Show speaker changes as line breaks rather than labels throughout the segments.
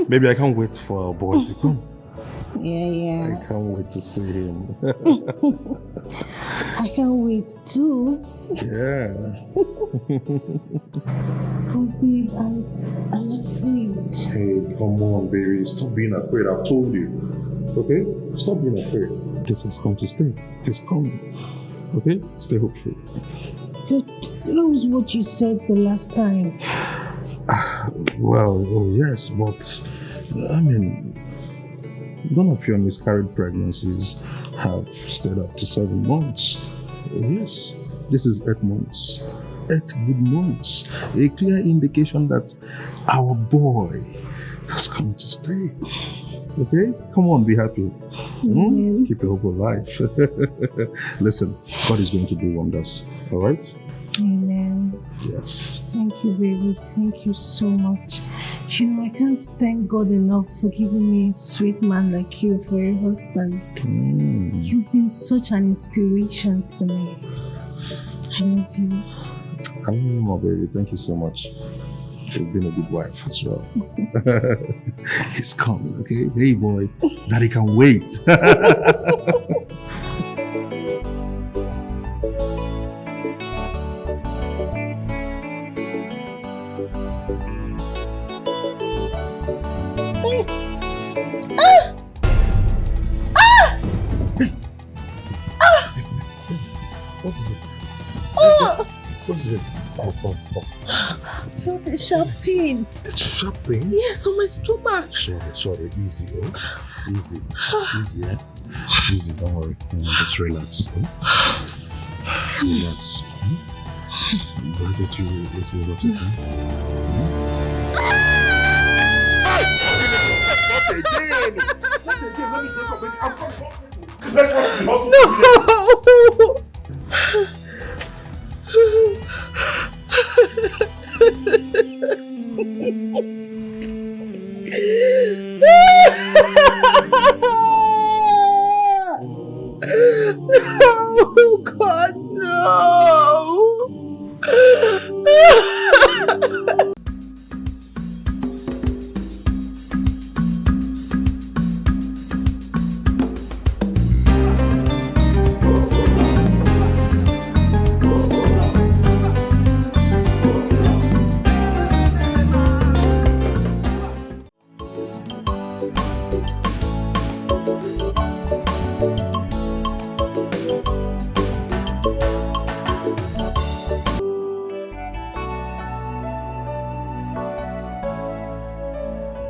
Maybe I can't wait for our boy to come.
Yeah.
I can't wait to see him.
I can't wait too.
Yeah.
Oh, babe, I'm afraid.
Hey, come on, baby. Stop being afraid. I've told you. Okay? Stop being afraid. This has come to stay. It's coming. Okay? Stay hopeful.
That was what you said the last time.
Well, oh yes, but I mean, none of your miscarried pregnancies have stayed up to 7 months. Yes, this is 8 months. 8 good months. A clear indication that our boy has come to stay. Okay? Come on, be happy. Keep your hope alive. Listen, God is going to do wonders. Alright?
Amen.
Yes.
Thank you, baby. Thank you so much. You know, I can't thank God enough for giving me a sweet man like you for your husband. You've been such an inspiration to me. I love you.
I love you more, baby. Thank you so much. You've been a good wife as well. He's coming, okay? Hey, boy. Daddy can't wait. What is it? What is it? Oh.
I felt a sharp pain.
Sharp pain?
Yes, on my stomach.
Sorry. Easy, Easy, yeah? Easy, don't worry. Just relax. Relax. Why don't you let me go to them?
No! Oh God, no!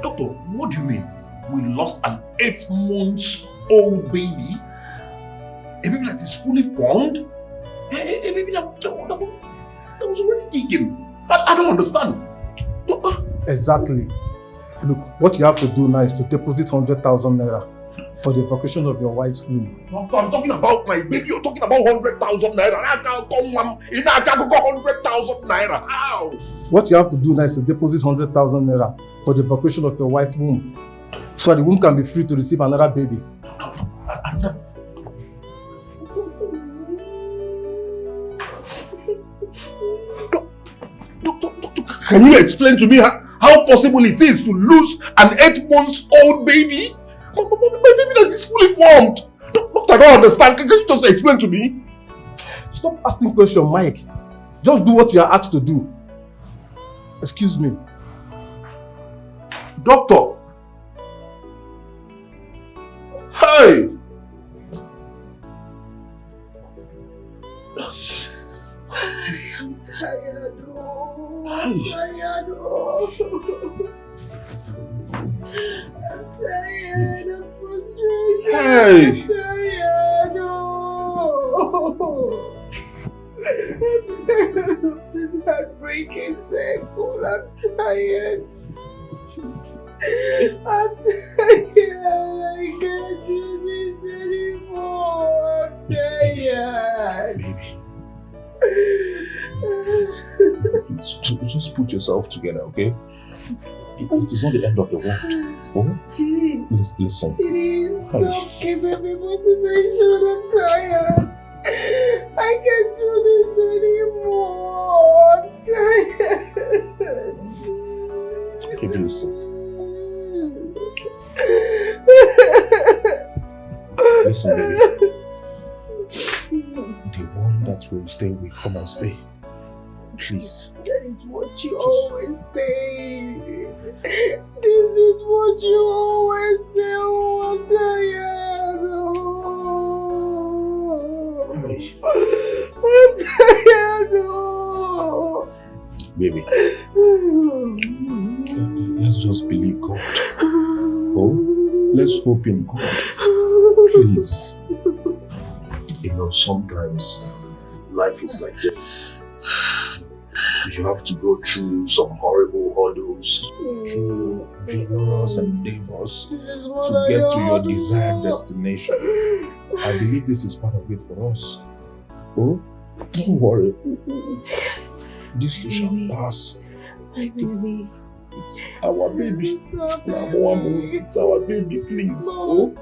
Doctor, what do you mean? We lost an 8-month-old baby? A baby that is fully formed? A baby that was already kicking? I don't understand.
Exactly. Look, what you have to do now is to deposit 100,000 naira for the evacuation of your wife's womb.
Doctor, I'm talking about my baby. You're talking about 100,000 naira. I can't come 100,000 naira. How?
What you have to do now is to deposit 100,000 naira for the evacuation of your wife's womb, so the womb can be free to receive another baby.
Doctor, can you explain to me how possible it is to lose an 8-month-old baby? My baby that is fully formed. Doctor, I don't understand. Can you just explain to me?
Stop asking questions, Mike. Just do what you are asked to do. Excuse me.
Doctor. Hey!
I'm tired. I'm tired. I'm tired. I'm frustrated.
Hey!
I'm tired. I'm tired of this heartbreaking cycle. I'm tired. I'm tired. I can't do this anymore. I'm tired.
Just put yourself together, okay? It is not the end of the world. Oh? Listen.
It is. Stop giving me motivation. I'm tired. I can't do this anymore. I'm tired.
do, sir? Listen, baby. The one that will stay will come and stay. Please.
That is what you always say. This is what you always say, Santiago.
Baby. Let's just believe God. Oh, let's hope in God. Please. You know, sometimes life is like this. You have to go through some horrible hurdles, through vigorous endeavors to get to your desired destination. I believe this is part of it for us. Oh, don't worry. This too shall pass.
My baby.
It's our baby. It's our baby, please. Oh.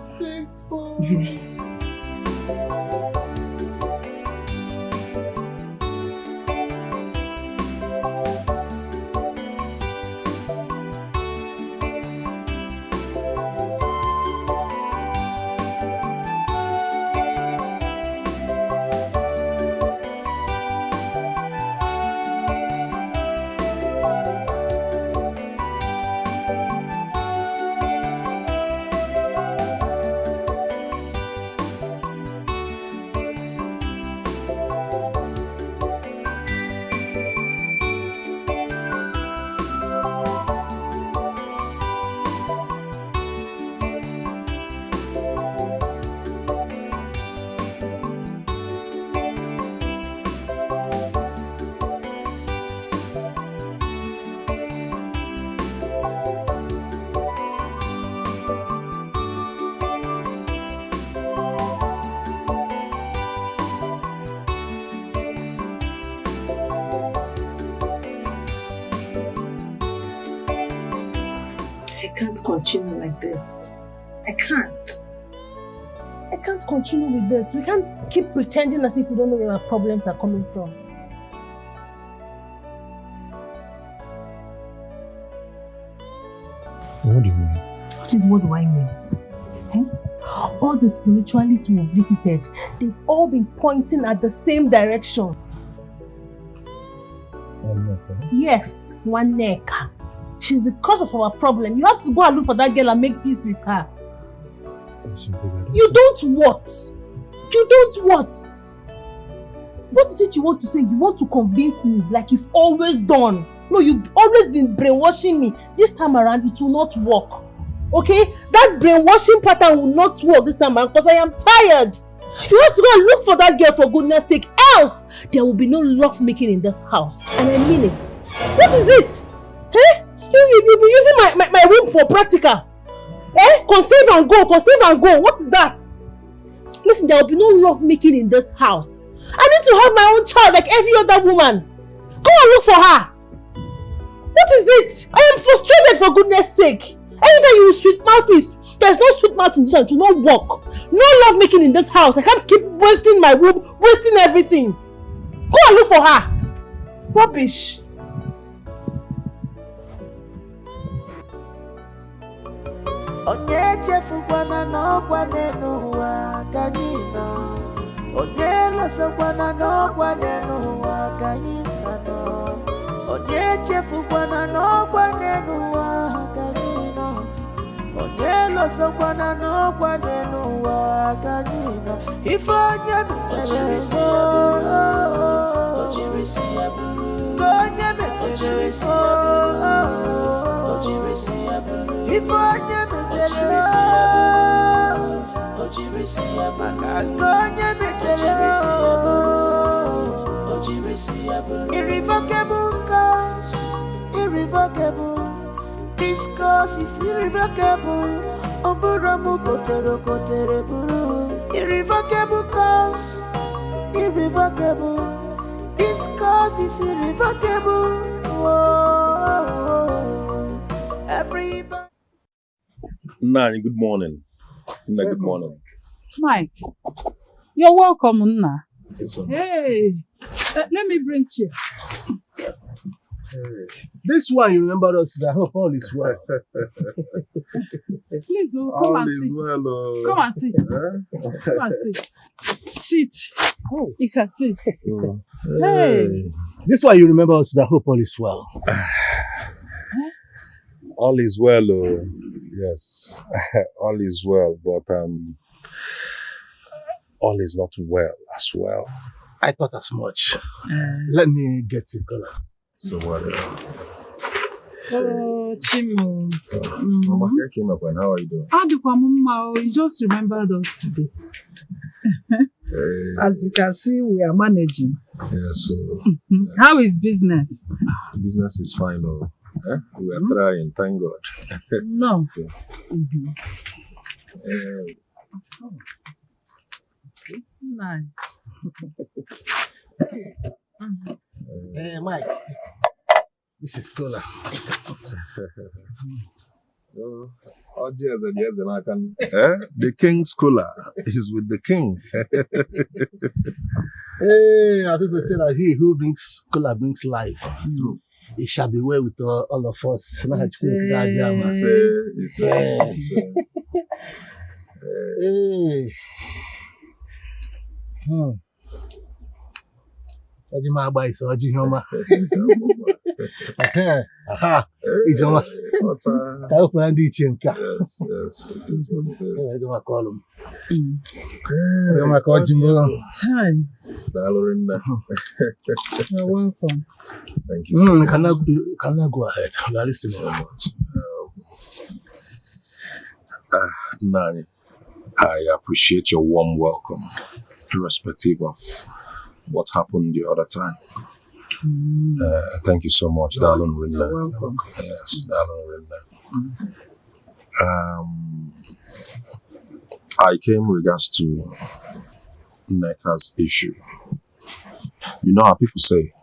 I can't continue like this. I can't continue with this. We can't keep pretending as if we don't know where our problems are coming from.
What do you mean?
What do I mean? All the spiritualists we visited, they've all been pointing at the same direction. Yes, Waneka. She's the cause of our problem. You have to go and look for that girl and make peace with her. You don't what? You don't what? What is it you want to say? You want to convince me like you've always done. No, you've always been brainwashing me. This time around, it will not work. Okay? That brainwashing pattern will not work this time around because I am tired. You have to go and look for that girl for goodness sake. Else, there will be no love making in this house. And I mean it. What is it? Eh? You've been using my womb for practical. Eh? Conceive and go. What is that? Listen, there will be no love making in this house. I need to have my own child like every other woman. Go and look for her. What is it? I am frustrated for goodness sake. Anytime you sweet mouth me, there's no sweet mouth in this house. To not work. No love making in this house. I can't keep wasting my womb, wasting everything. Go and look for her. Rubbish.
Onye chefukwana n'ọkwa n'ụwa ka anyị nọ. Onye lọsakwana n'ọkwa n'ụwa ka anyị nọ. Onye chefukwana n'ọkwa n'ụwa ka anyị nọ. Onye lọsakwana n'ọkwa n'ụwa ka anyị nọ. Ife onye metere so, onye metere so. If I never tell you, irrevocable cause, irrevocable. This cause is irrevocable. Oburamu kotere buru. Irrevocable cause, irrevocable. This cause is irrevocable. Whoa. Everybody.
Nani, good morning. Nna, good morning.
Mike, you're welcome, Nna.
Yes, sir.
Hey, let me bring chair.
This one you remember us. I hope all is well.
Please, come
All
and
is
sit.
well.
Come and sit. Come and sit. Sit.
Oh.
You can sit.
Hey.
This one you remember us. I hope all is well.
All is well. Yes, all is well. But all is not well as well.
I thought as much. Let me get you color.
So what?
Oh, Chimu.
Mama, I came up and how are you doing?
You just remembered us today.
Hey.
As you can see, we are managing.
Yes. So
How is business?
business is fine. We are trying. Thank God.
No. Nice.
Hey, Mike. This is Cola.
The king's cooler is with the king.
Hey, I think they say that he who brings Cola brings life. It shall be well with all of us. Ojima agba ise oji homa. Aha. Ijoma. Ka o kwa ndi ichie nka.
Yes, it is what it is.
Ojima call him. Ojima ka ojima.
Hi.
Dalorinda.
You're welcome.
Thank you.
Can I go ahead? You are listening so much.
Nani, I appreciate your warm welcome, irrespective of what happened the other time. Thank you so much, Darlon Rinna.
You're welcome.
Yes, Darlon Rinna. I came regards to NECA's issue. You know how people say,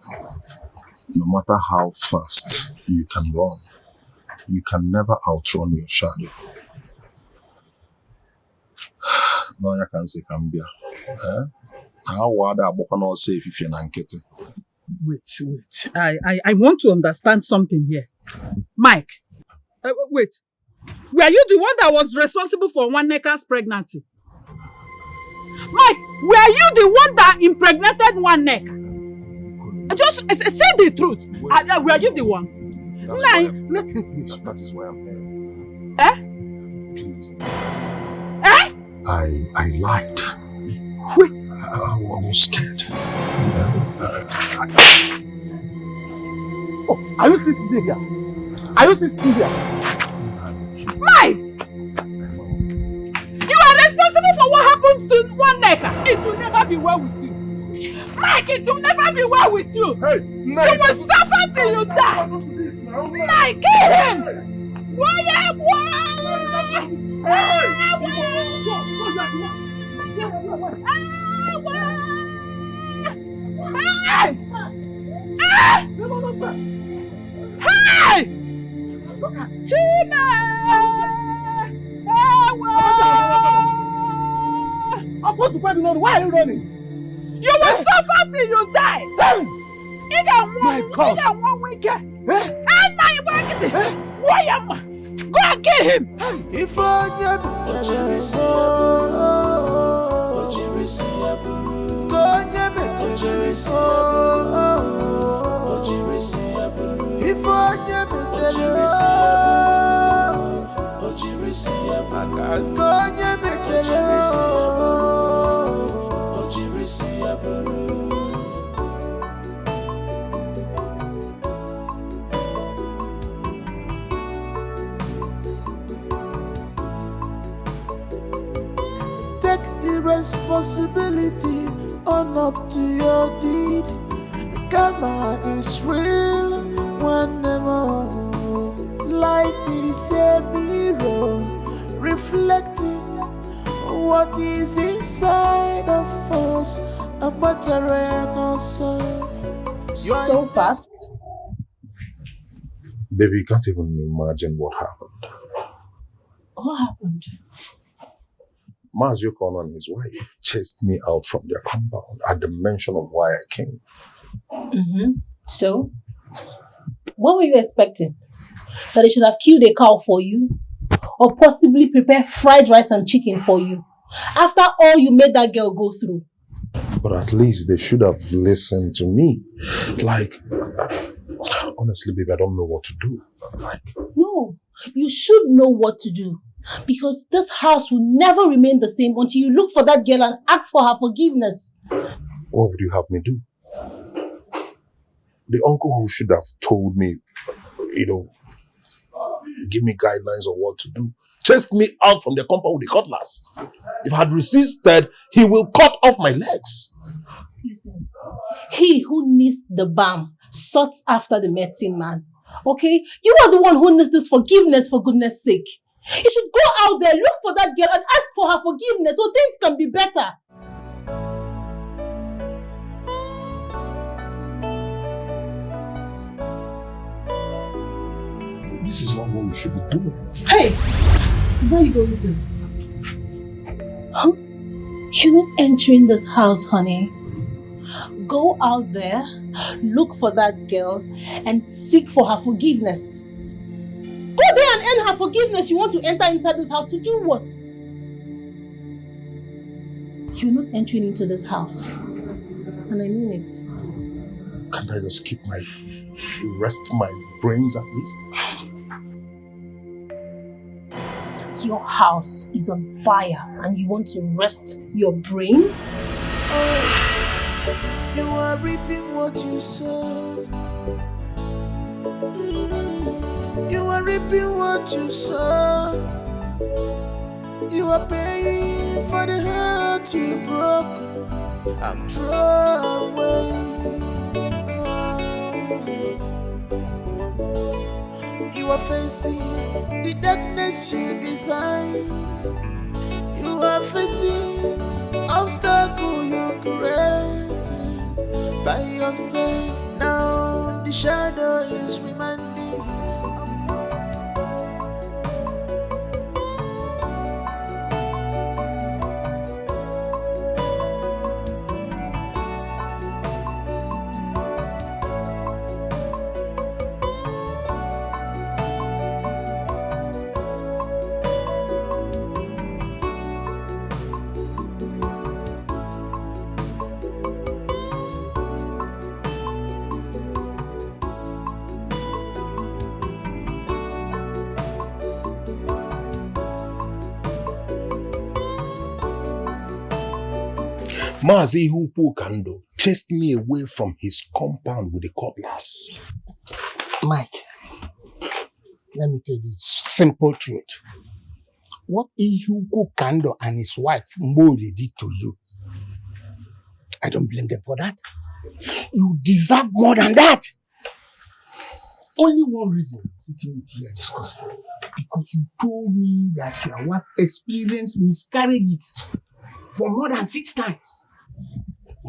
no matter how fast you can run, you can never outrun your shadow. No, I can say Cambia. How would I not say if you're not getting?
Wait. I want to understand something here. Mike, wait. Were you the one that was responsible for Nwaneka's pregnancy? Mike, were you the one that impregnated Nwaneka? Just say the truth. Were you the one?
Let him finish. That is why I'm here. Please. I lied.
Wait.
I was scared.
Are you still sitting here?
Mike! You are responsible for what happened to Nwaneka. It will never be well with you. Mike, it will never be well with you.
Hey,
you will suffer till you die. Mike, kill him! Hey! Chima!
Why are you running?
You will suffer till you die.
My God!
And my marketing. Go and kill him.
If I am take the responsibility, own up to your deed. Karma is real, one more. Life is a mirror, reflecting what is inside of us, a material source.
So fast?
Baby, you can't even imagine what happened.
What happened?
Maz Yukon and his wife chased me out from their compound at the mention of why I came.
So? What were you expecting? That they should have killed a cow for you? Or possibly prepare fried rice and chicken for you? After all you made that girl go through?
But at least they should have listened to me. Like, honestly, babe, I don't know what to do.
No, you should know what to do. Because this house will never remain the same until you look for that girl and ask for her forgiveness.
What would you have me do? The uncle who should have told me, give me guidelines on what to do, chased me out from the compound with a cutlass. If I had resisted, he will cut off my legs.
Listen, he who needs the balm sought after the medicine man. Okay? You are the one who needs this forgiveness, for goodness sake. You should go out there, look for that girl and ask for her forgiveness so things can be better.
This is not what we should be doing.
Hey! Where are you going to? Huh? You're not entering this house, honey. Go out there, look for that girl, and seek for her forgiveness. Go there and earn her forgiveness. You want to enter inside this house to do what? You're not entering into this house. And I mean it.
Can't I just rest my brains at least?
Your house is on fire and you want to rest your brain?
Oh, you are reaping what you sow. You are reaping what you sow. You are paying for the hurt you broke. I'm thrown away. You are facing the darkness you design. You are facing obstacle you created by yourself. Now the shadow is reminding.
Mazi Hupu Kando chased me away from his compound with a cutlass.
Mike, let me tell you the simple truth. What Ihuku Kando and his wife Mbori did to you, I don't blame them for that. You deserve more than that. Only one reason I'm sitting with you and discussing. Because you told me that your wife experienced miscarriages for more than 6 times.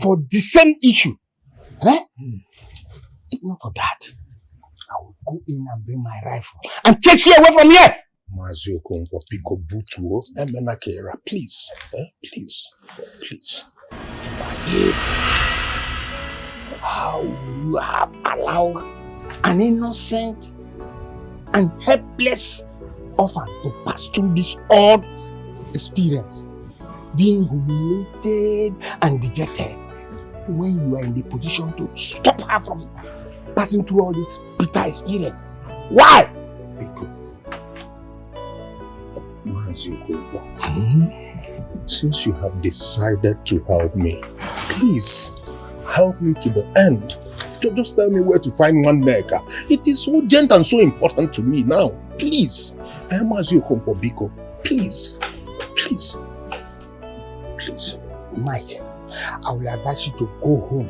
For the same issue. Eh? If not for that, I will go in and bring my rifle and chase you away from here.
Mazio Kongwa Piko Butuo, Emenakera, please. Please.
How you have allowed an innocent and helpless orphan to pass through this odd experience, being humiliated and dejected, when you are in the position to stop her from passing through all this bitter experience? Why?
Since you have decided to help me, please help me to the end. Just tell me where to find one nigga. It is so urgent and so important to me now. Please. Please.
Mike, I will advise you to go home,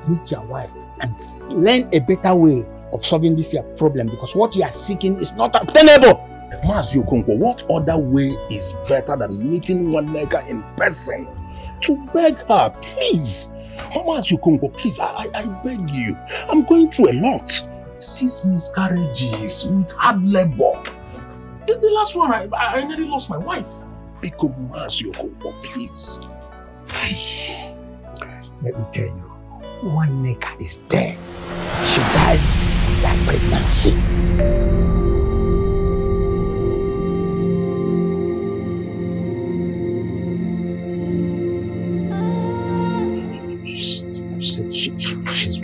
meet your wife, and learn a better way of solving this your problem, because what you are seeking is not obtainable.
Mazio Kongwa, what other way is better than meeting one nigga in person? To beg her, please. Mazio Kongwa, please, I beg you. I'm going through a lot. 6 miscarriages with hard labor. The last one, I nearly lost my wife. Pick up Mazio Kongwa, please.
Let me tell you, one nigga is dead. She died with that pregnancy. You said she's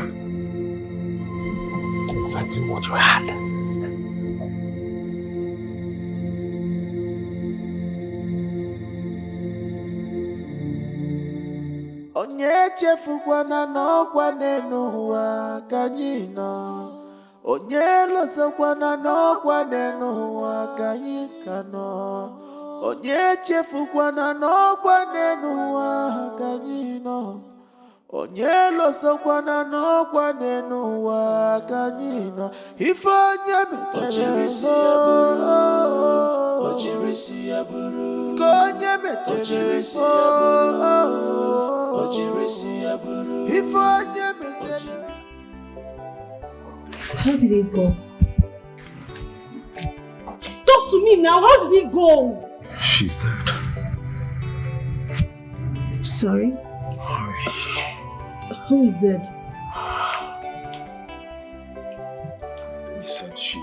exactly what you had.
Onye chefukwana n'ọkwa n'elu ụwa ka anyị nọ. Onye lọsakwana n'ọkwa n'elu ụwa ka anyị ka nọ. Onye chefukwana n'ọkwa n'elu ụwa ka anyị nọ. Onye lọsakwana n'ọkwa n'elu ụwa ka anyị nọ. Ife onye metere ojirisi ya bụrụ. Ka onye metere if I never tell you.
How did it go? Talk to me now. How did it go?
She's dead.
Sorry? Who is dead?
He said she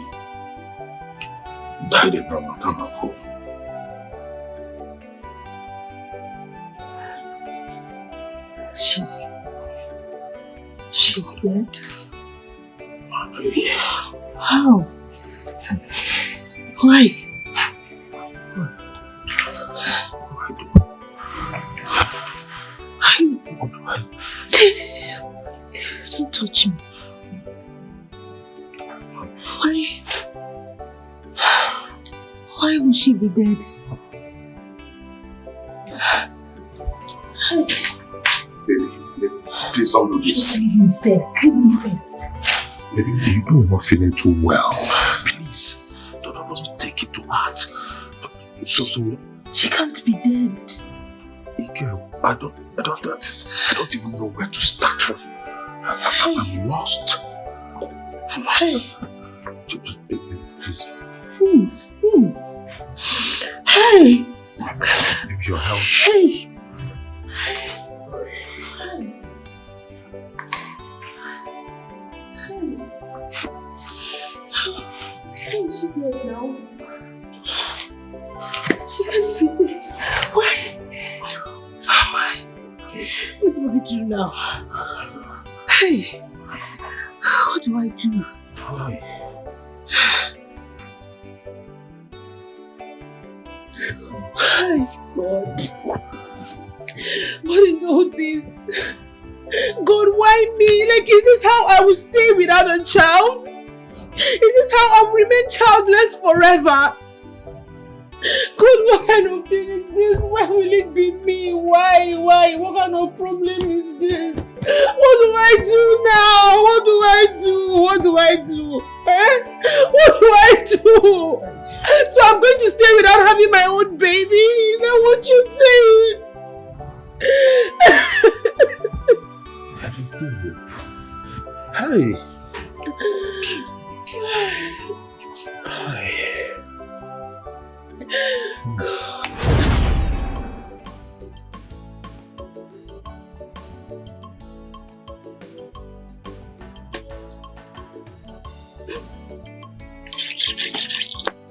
died in her maternal home.
She's dead? How? Why? Don't touch me. Why would she be dead?
Please don't do this.
Just leave me first. Leave me first.
Maybe you know you're not feeling too well. Please, don't take it to heart. So
she can't be dead.
Ike, I don't even know where to start from. I'm lost. I'm lost. Please.
Hey.
Maybe your health.
Hey. Is she dead now? She can't be dead. Why? What do I do now? Hey, what do I do? Hey, God. What is all this? God, why me? Like, is this how I will stay without a child? Is this how I'll remain childless forever? God, what kind of thing is this? Why will it be me? Why? What kind of problem is this? What do I do now? What do I do? What do I do? What do I do? So I'm going to stay without having my own baby? Is that what you say?
Hey.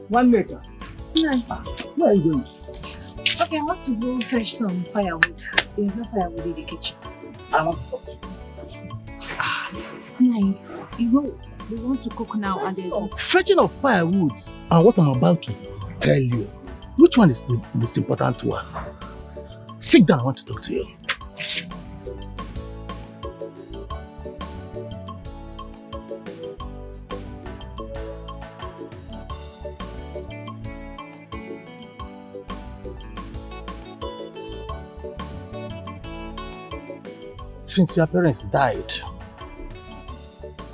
One maker.
No.
Where are you going?
Okay, I want to go fetch some firewood. There's no firewood in the kitchen.
I want to talk to
No, we want to cook now and there's no...
Fetching of firewood and what I'm about to tell you, which one is the most important one? Sit down, I want to talk to you. Since your parents died,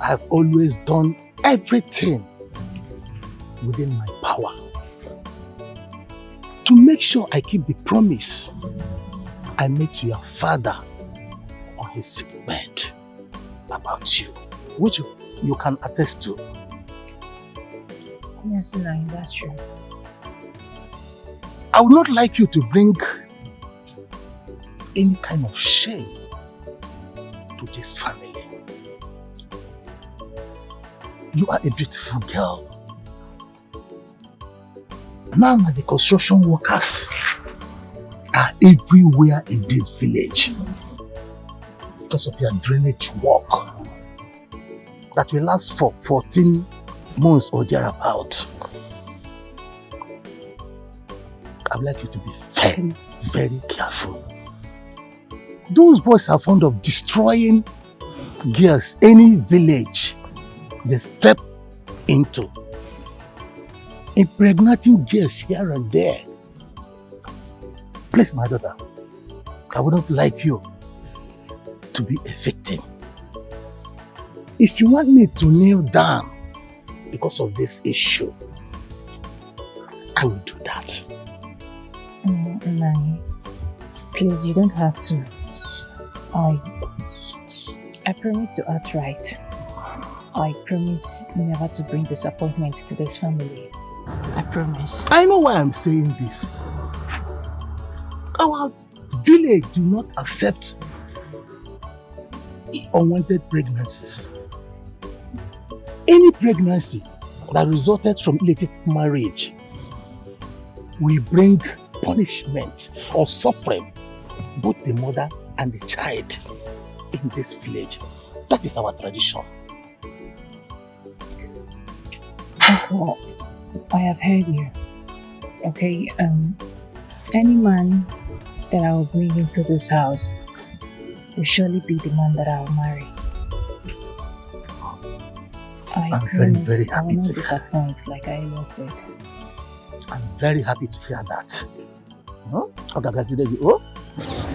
I've always done everything within my power to make sure I keep the promise I made to your father on his sick bed about you, which you can attest to.
Yes, no, that's true.
I would not like you to bring any kind of shame to this family. You are a beautiful girl. Now the construction workers are everywhere in this village because of your drainage work that will last for 14 months or thereabout. I would like you to be very, very careful. Those boys are fond of destroying girls, any village they step into, impregnating girls here and there. Please, my daughter, I wouldn't like you to be a victim. If you want me to kneel down because of this issue, I will do that.
Nani, please, you don't have to. I promise to act right. I promise never to bring disappointment to this family. I promise.
I know why I'm saying this. Our village do not accept unwanted pregnancies. Any pregnancy that resulted from illicit marriage will bring punishment or suffering both the mother and the child in this village. That is our tradition.
Uncle, I have heard you. Okay, any man that I will bring into this house will surely be the man that I will marry. I promise I will not disappoint, like I always said.
I'm very happy to hear that. Huh? Oh?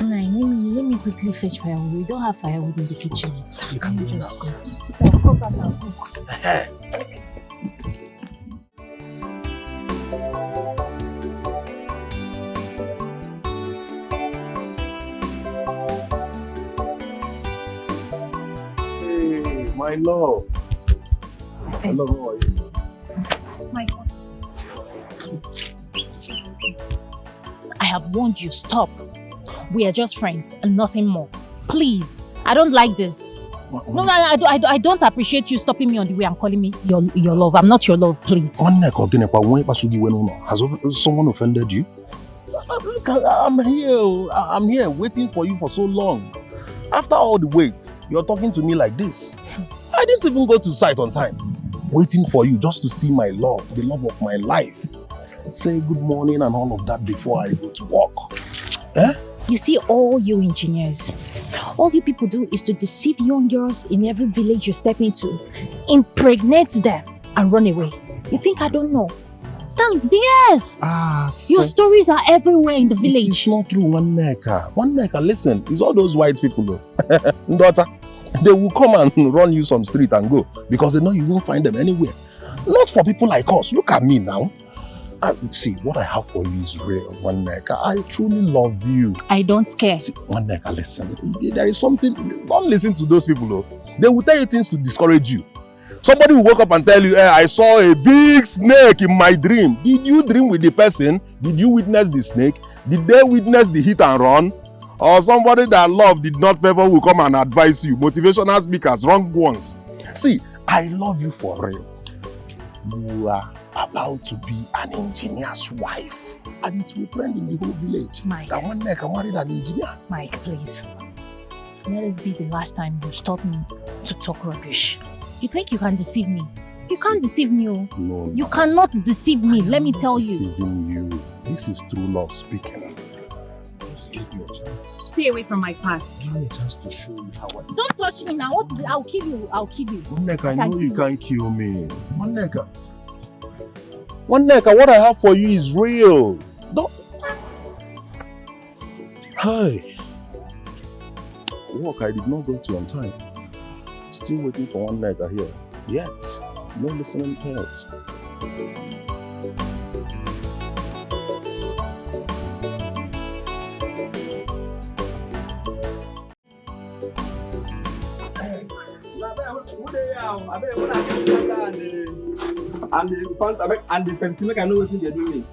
Let me quickly fetch firewood. We don't have firewood in the kitchen.
You can do
just
now.
go. So I'll come back and cook.
Hey, my love.
Hey.
Hello, how are you?
Mike, what is it? I have warned you, stop. We are just friends and nothing more. Please, I don't like this. No, I don't appreciate you stopping me on the way and calling me your love. I'm not your love, please.
Has someone offended you?
Look, I'm here waiting for you for so long. After all the wait, you're talking to me like this. I didn't even go to site on time. Waiting for you just to see my love, the love of my life. Say good morning and all of that before I go to work. Eh?
You see, all you engineers, all you people do is to deceive young girls in every village you step into, impregnate them and run away. You think I don't know? Yes! Your stories are everywhere in the village.
It is not true, One-Neka, listen, it's all those white people though. Daughter, they will come and run you some street and go because they know you won't find them anywhere. Not for people like us. Look at me now. See, what I have for you is real, One-Neka. I truly love you.
I don't care.
See, One-Neka, listen. There is something. Don't listen to those people though. They will tell you things to discourage you. Somebody will wake up and tell you, hey, I saw a big snake in my dream. Did you dream with the person? Did you witness the snake? Did they witness the hit and run? Or somebody that love did not favor will come and advise you. Motivational speakers, wrong ones. See, I love you for real. You are about to be an engineer's wife. And it will trend in the whole village.
Mike.
That One-Neka married an engineer.
Mike, please. Let this be the last time you stop me to talk rubbish. You think you can deceive me? You can't deceive me.
No,
you cannot deceive me, let me tell you.
Deceiving you. This is true love speaking. Just give me a chance.
Stay away from my path.
Give me a chance to show you how I...
Don't touch me now. What is it? I'll kill you. I'll kill you.
One-Neka, I know you can't kill me. One-Neka. One-Neka, what I have for you is real. Don't... Hi. Work I did not go to on time. Still waiting for One-Neka here. Yet, no listening ears.
And the Fanta and the Pepsi make I know what they're doing.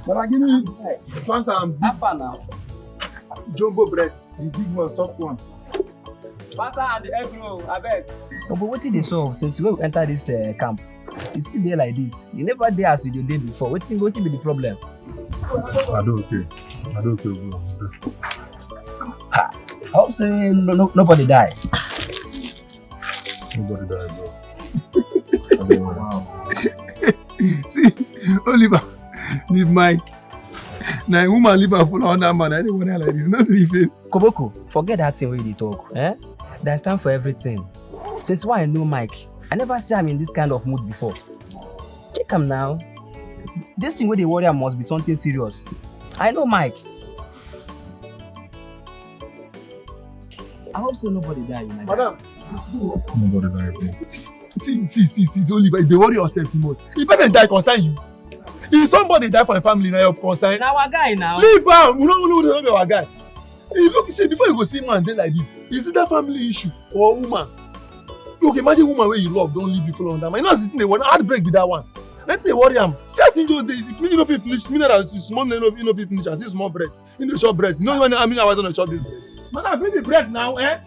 But I give me Fanta and Bifa now. Jumbo bread, the big one, soft one. Fanta and the egg roll, I bet. No, but what did they solve since we enter this camp? You still there like this. You never there as you did before. What be the problem?
I don't care. Bro.
I hope say nobody die.
Nobody died, bro.
Wow. See, Oliver, leave Mike. Now, a woman leave her follow on that man. I didn't want her like this. No see face.
Koboko, forget that thing where you talk. There's time for everything. Since why I know Mike, I never see him in this kind of mood before. Check him now. This thing where they worry must be something serious. I know Mike. I hope so nobody die.
Madam.
Nobody died, bro.
See, Oliver, if they worry yourself too much, if person die, concern you. If somebody die for a family, now you're concerned.
Now our guy now.
Leave him. We don't know our guy. Look, see, before you go see man dey like this, is it that family issue or woman? Look, imagine woman where you love don't leave you for long time. You know, sitting there, one heartbreak with that one. Let me worry him. See, as in those days, if you no fit finish, mineral is small, you no fit finish, and see small bread. You no chop bread. You know even how many hours on chop this bread. Man, I bring the bread now, eh?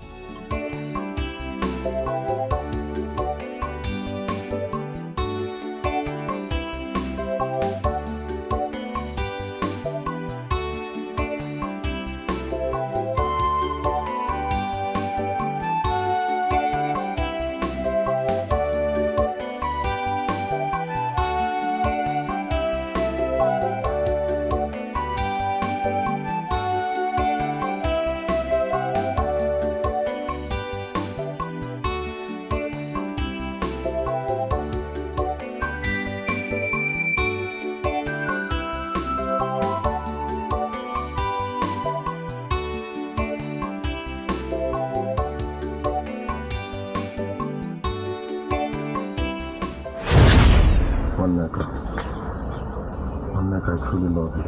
I truly love you.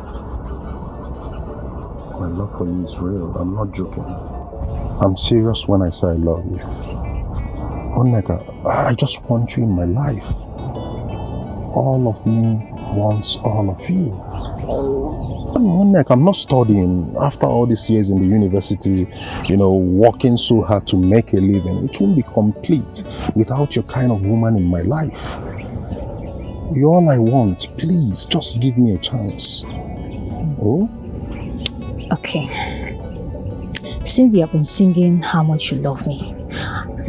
My love for you is real. I'm not joking. I'm serious when I say I love you. Onneka, I just want you in my life. All of me wants all of you. I mean, Onneka, I'm not studying after all these years in the university, working so hard to make a living. It won't be complete without your kind of woman in my life. You're all I want. Please, just give me a chance. Oh?
Okay. Since you have been singing how much you love me,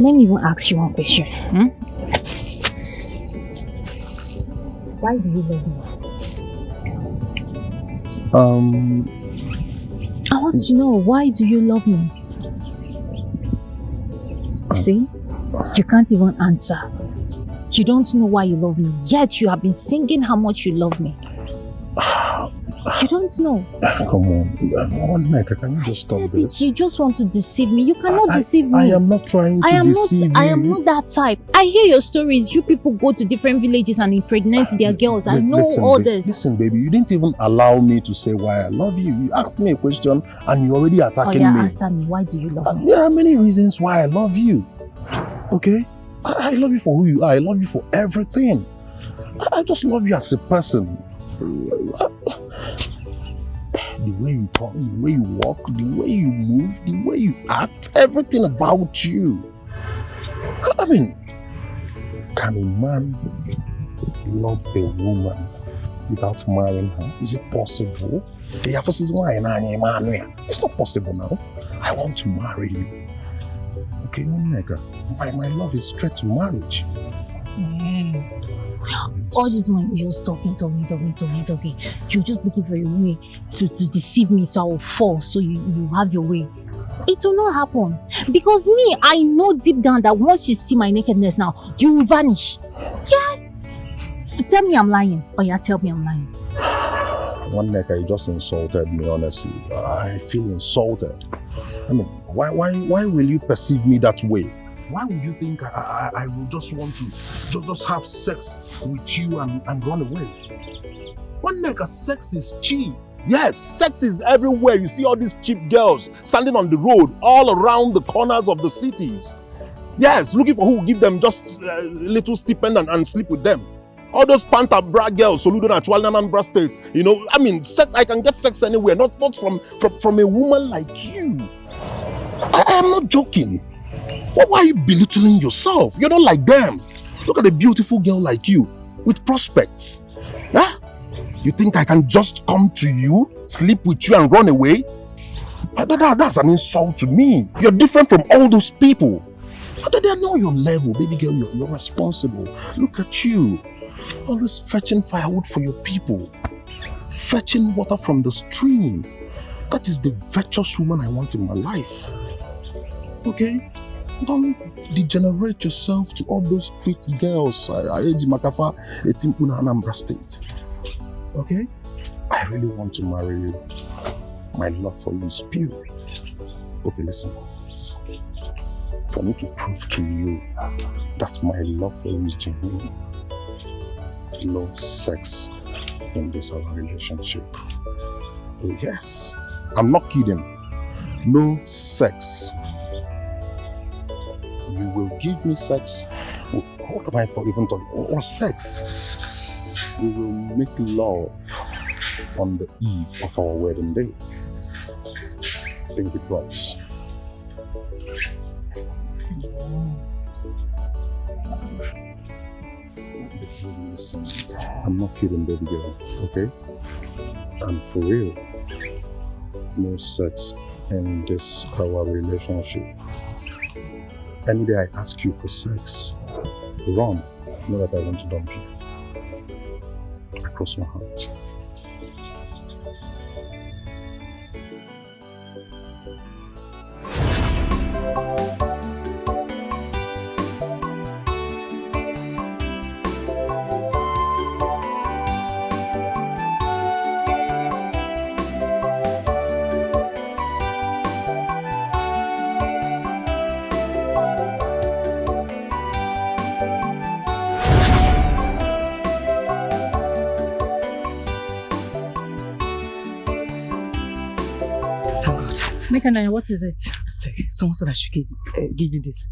let me even ask you one question. Why do you love me? I want to know, why do you love me? See? You can't even answer. You don't know why you love me, yet you have been singing how much you love me. You don't know.
Come on, Onneka, can you just stop this?
You just want to deceive me. You cannot deceive me.
I am not trying to deceive you.
I am not that type. I hear your stories. You people go to different villages and impregnate their girls. I know all this.
Listen, baby, you didn't even allow me to say why I love you. You asked me a question and you're already attacking me.
Answer me. Why do you love me?
There are many reasons why I love you. Okay? I love you for who you are. I love you for everything. I just love you as a person. The way you talk, the way you walk, the way you move, the way you act, everything about you. I mean, can a man love a woman without marrying her? Is it possible? It's not possible now. I want to marry you. Okay, Onneka, my love is straight to marriage.
All this one, you're just talking. You're just looking for a way to deceive me so I will fall, so you have your way. It will not happen. Because me, I know deep down that once you see my nakedness now, you will vanish. Yes! Tell me I'm lying. Oh yeah, tell me I'm lying.
Onneka, you just insulted me, honestly. I feel insulted. I mean, why will you perceive me that way? Why would you think I will just want to just have sex with you and run away? Onneka, sex is cheap. Yes, sex is everywhere. You see all these cheap girls standing on the road all around the corners of the cities. Yes, looking for who will give them just a little stipend and sleep with them. All those pant and bra girls, Soludo and Anambra State. I mean, sex. I can get sex anywhere, not from a woman like you. I am not joking. Why are you belittling yourself? You're not like them. Look at a beautiful girl like you with prospects. Huh? You think I can just come to you, sleep with you and run away? That's an insult to me. You're different from all those people. They know your level, baby girl. You're responsible. Look at you. Always fetching firewood for your people. Fetching water from the stream. That is the virtuous woman I want in my life. Okay? Don't degenerate yourself to all those street girls. Aeji Makafa, Etimpuna, Anambra State. Okay? I really want to marry you. My love for you is pure. Okay, listen. For me to prove to you that my love for you is genuine, no sex in this our relationship. Yes, I'm not kidding. No sex. You will give me sex. What am I even talking? Or sex? We will make love on the eve of our wedding day. Think it was. Listen, I'm not kidding, baby girl, okay? And for real, no sex in this our relationship. Any day I ask you for sex, run. Know that I want to dump you. I cross my heart.
Mekanaya, what is it?
Someone said I should give you this.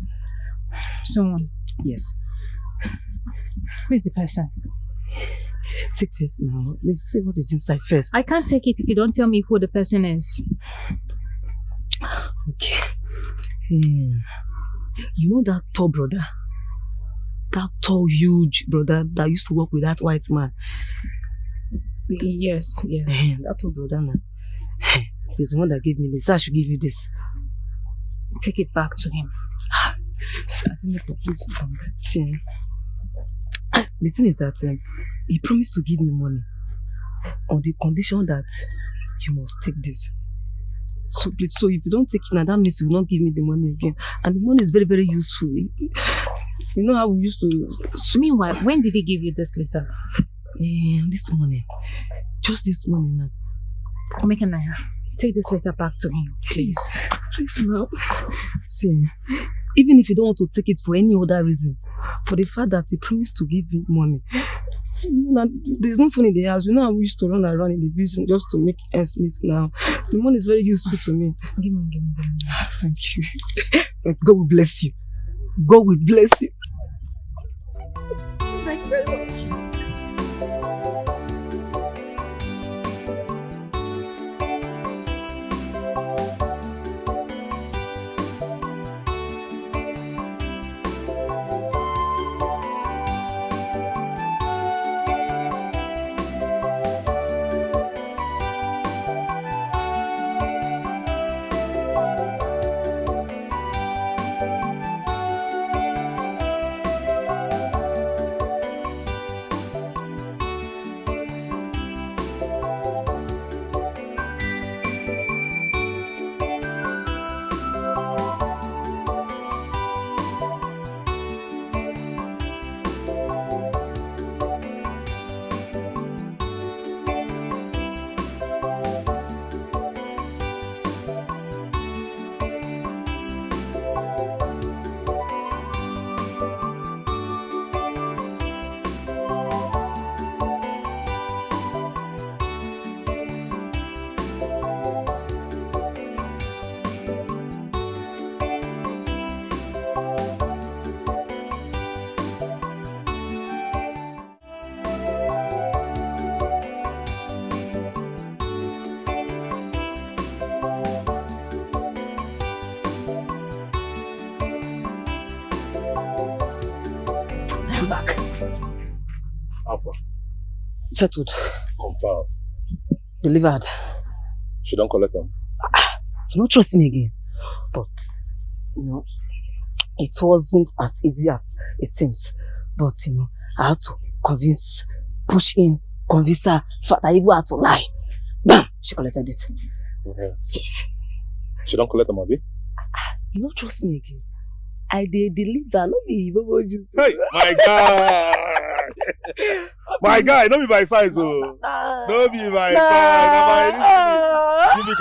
Someone?
Yes.
Who is the person?
Take first now. Let's see what is inside first.
I can't take it if you don't tell me who the person is.
Okay. You know that tall brother? That tall, huge brother that used to work with that white man?
Yes.
That tall brother now. He's the one that gave me this. I should give you this.
Take it back to him.
Please. See, the thing is that he promised to give me money on the condition that you must take this. So please, so if you don't take it now, that means you will not give me the money again. And the money is very, very useful. You know how we used to...
Meanwhile, when did he give you this letter?
This morning. Just this morning now.
Mekanaya, take this letter back to him, please.
Please now. See, even if you don't want to take it for any other reason, for the fact that he promised to give me money, there's no phone in the house. You know, I used to run around in the business just to make ends meet now. The money is very useful to me.
Give me.
Thank you. God will bless you. God will bless you. Thank you very much.
back.
Alpha.
Settled.
Confirm.
Delivered.
She don't collect them.
You don't trust me again. But, it wasn't as easy as it seems. But, I had to push in, convince her. In fact, I even had to lie. Bam! She collected it.
Okay. She don't collect them, Abi?
You don't trust me again. I did deliver, no be Bobo juice.
Hey, my God! My guy, don't be by size, oh. Don't be by size. You be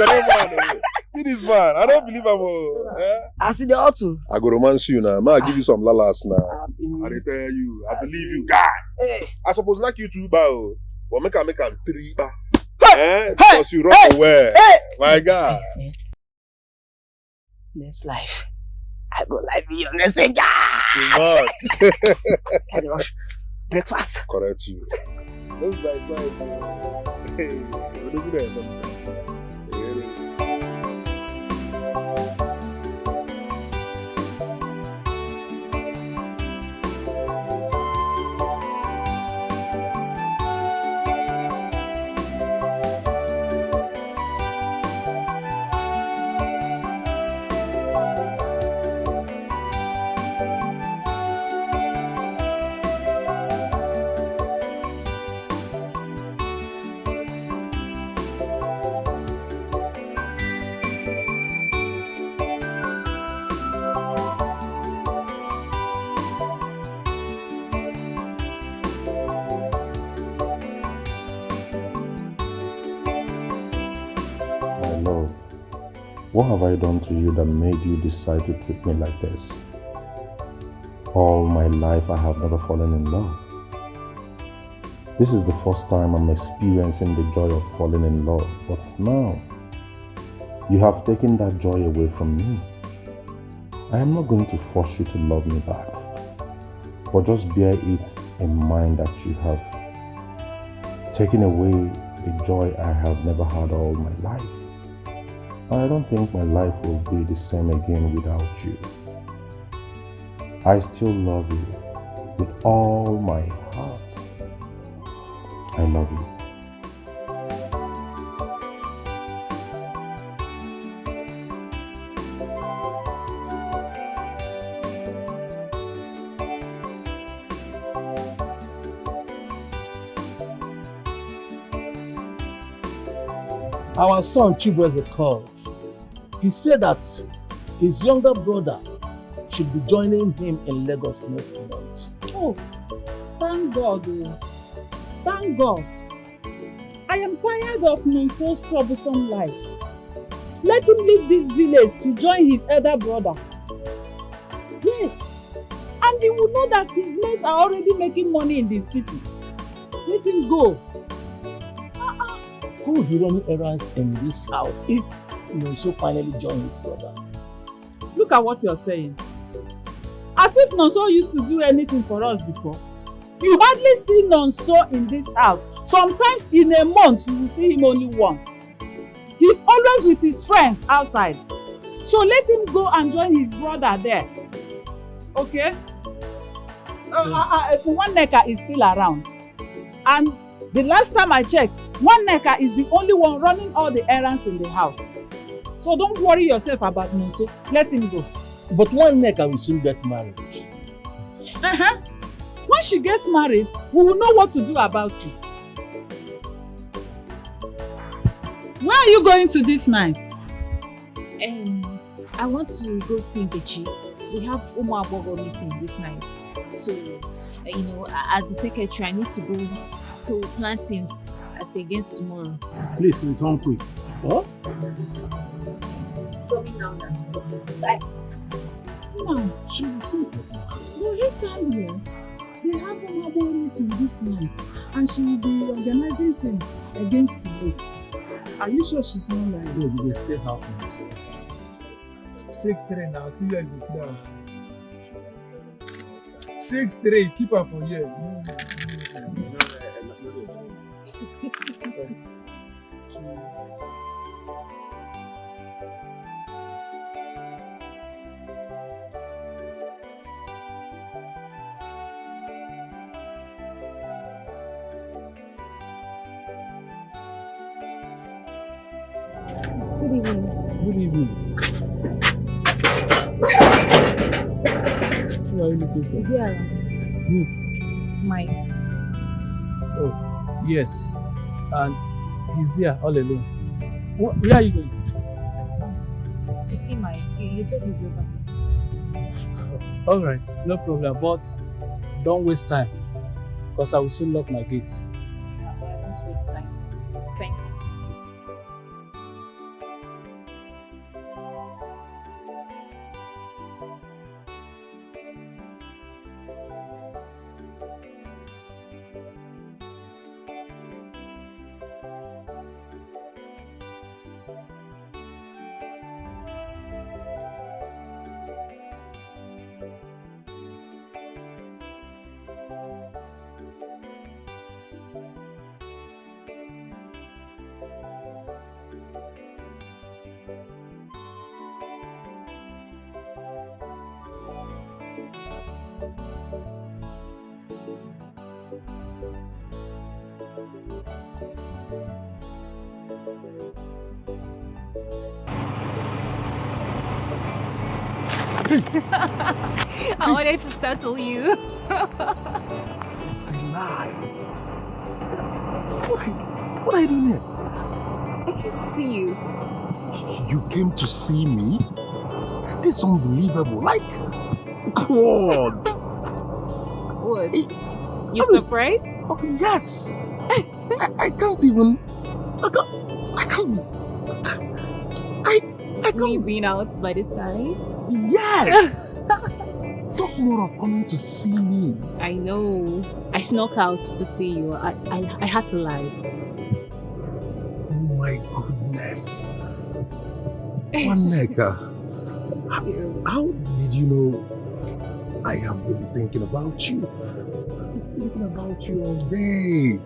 man. See this man, I don't believe him.
I see the auto.
I go romance you now. Man, I give you some lalas now. I tell you, I believe you, guy.
Hey.
I suppose like you too, bao. But make a 3 ba. Because you run away. My God.
Next life, I go live in your messenger.
Too much.
Can you rush? Breakfast.
Correct you. Those by size. Hey, what do you do?
What have I done to you that made you decide to treat me like this? All my life I have never fallen in love. This is the first time I'm experiencing the joy of falling in love, but now you have taken that joy away from me. I am not going to force you to love me back, but just bear it in mind that you have taken away the joy I have never had all my life. And I don't think my life will be the same again without you. I still love you with all my heart. I love you.
Our son Chibueze called. He said that his younger brother should be joining him in Lagos next month.
Oh, thank God. Oh. Thank God. I am tired of Nonso's troublesome life. Let him leave this village to join his elder brother. Yes, and he will know that his mates are already making money in the city. Let him go.
Who will be running errands in this house if Nonso finally joins his brother?
Look at what you're saying. As if Nonso used to do anything for us before. You hardly see Nonso in this house. Sometimes in a month you will see him only once. He's always with his friends outside. So let him go and join his brother there. Okay? Nwaneka is still around. And the last time I checked, Nwaneka is the only one running all the errands in the house. So don't worry yourself about Nonso. Let him go.
But Nwaneka will soon get married.
When she gets married, we will know what to do about it. Where are you going to this night?
I want to go see Nkechi. We have Umu Abogo meeting this night. So, as the secretary, I need to go to plan things as against tomorrow.
Please return quick. What?
Coming down now. Bye.
No, she will soon. Does it sound well? They have Umu Abogo meeting this night and she will be organizing things against tomorrow. Are you sure she's not lying?
No, you will still have to understand.
6-3 now, see where you now. 6-3, keep her for here.
Good evening.
Good evening. Who are you looking for?
Is he around?
Who?
Mike.
Oh, yes. And he's there all alone. Where are you going?
To see Mike. You said he's over.
Alright, no problem. But don't waste time. Because I will soon lock my gates.
I won't waste time. Thank you. I wanted to startle you.
It's a lie. What are you doing here?
I can't see you.
You came to see me? This is unbelievable. Like, God.
What? You surprised?
Oh, yes. I can't even. I can't.
Me being out by this time?
Yes. Talk more of coming to see me.
I know. I snuck out to see you. I had to lie.
Oh my goodness. Waneka, how did you know I have been thinking about you? I've been thinking about you all day.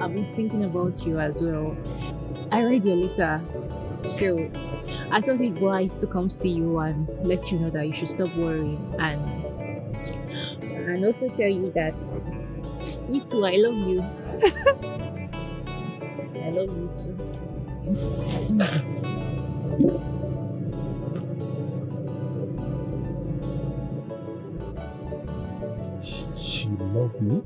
I've been thinking about you as well. I read your letter, so I thought it wise to come see you and let you know that you should stop worrying and also tell you that me too, I love you. I love you too.
She loved me?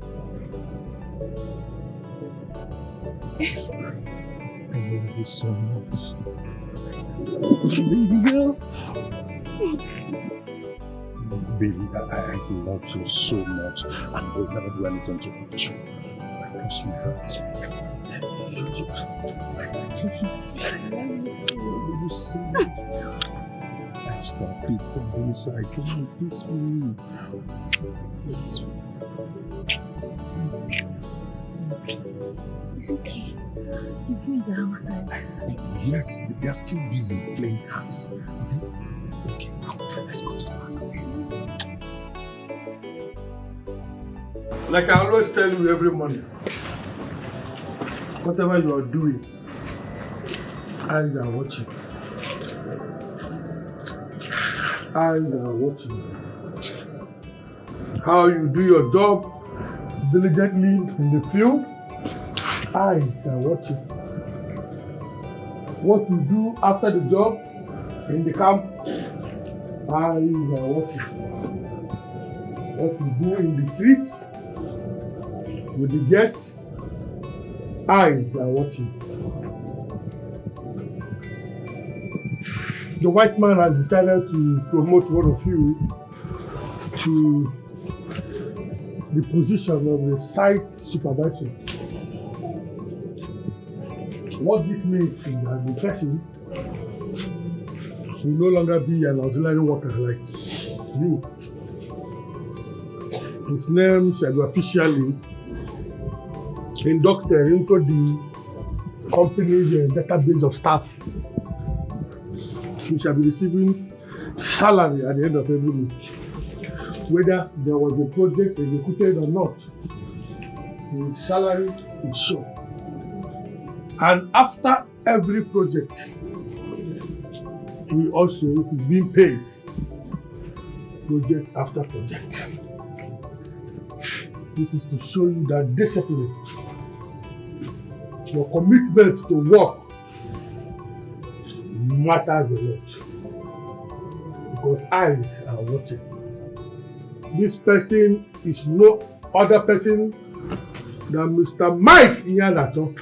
I love you so much. Baby girl. Baby, I love you so much and will never do anything to hurt you. Cross my heart. I love you so much. Stop it, stop being shy. Come on, kiss me. Kiss me.
It's okay. Your friends are outside.
Yes, they are still busy playing cards. Okay, let's go to the park.
Like I always tell you every morning, whatever you are doing, eyes are watching. Eyes are watching. How you do your job diligently in the field, eyes are watching. What you do after the job in the camp, eyes are watching. What you do in the streets with the guests, eyes are watching. The white man has decided to promote one of you to the position of the site supervisor. What this means is that the person will no longer be an auxiliary worker like you. His name shall be officially inducted into the company's database of staff. He shall be receiving salary at the end of every week. Whether there was a project executed or not, his salary is shown. And after every project, he also is being paid project after project. It is to show you that discipline your commitment to work matters a lot. Because eyes are watching. This person is no other person than Mr. Mike Iheanacho.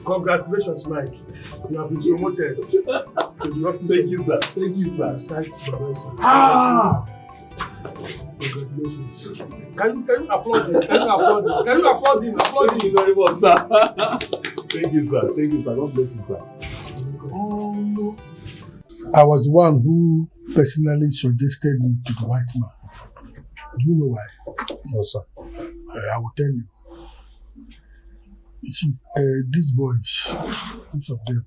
Congratulations, Mike. You have been promoted. Thank you, sir. Thank you, sir. Ah! Congratulations. Can you applaud him? Can you applaud him? Can you applaud him? Applaud him. Thank you very much, sir. Thank you, sir. Thank you, sir. God bless you, sir.
I was the one who personally suggested you to the white man. Do you know why?
No, sir.
I will tell you. You see, these boys, most of them,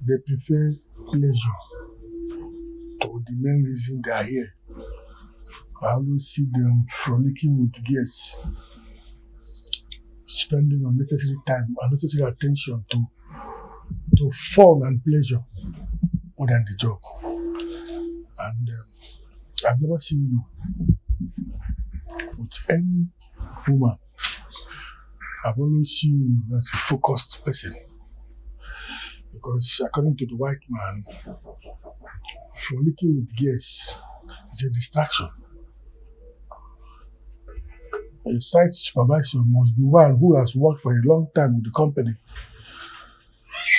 they prefer pleasure to the main reason they are here. I always see them frolicking with girls, spending unnecessary time, unnecessary attention to fun and pleasure more than the job. And I've never seen you with any woman. I've always seen you as a focused person. Because according to the white man, frolicking with girls is a distraction. A site supervisor must be one who has worked for a long time with the company.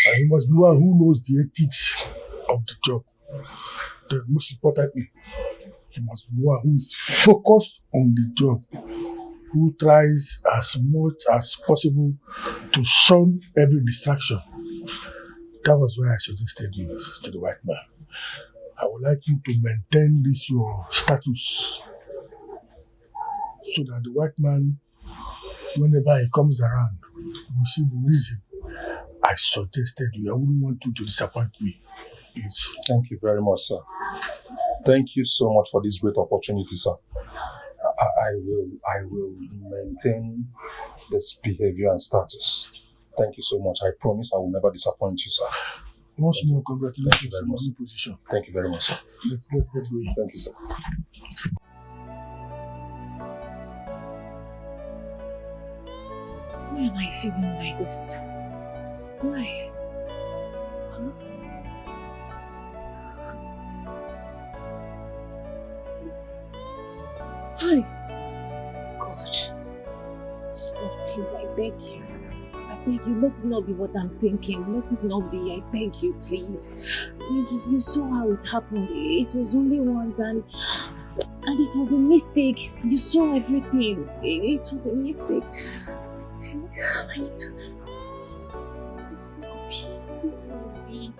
And he must be one who knows the ethics of the job. Then most importantly, he must be one who is focused on the job, who tries as much as possible to shun every distraction. That was why I suggested you to the white man. I would like you to maintain this your status so that the white man, whenever he comes around, will see the reason I suggested you. I wouldn't want you to disappoint me. Please.
Thank you very much, sir. Thank you so much for this great opportunity, sir. I will maintain this behavior and status. Thank you so much. I promise I will never disappoint you, sir.
Once more, congratulations
on
your new position.
Thank you very much, sir.
Let's get going.
Thank you, sir.
Why am I feeling like this? Why? Huh? Hi. God, please, I beg you. I beg you, let it not be what I'm thinking. Let it not be. I beg you, please. You saw how it happened. It was only once and it was a mistake. You saw everything. It was a mistake. I need to... It's not me.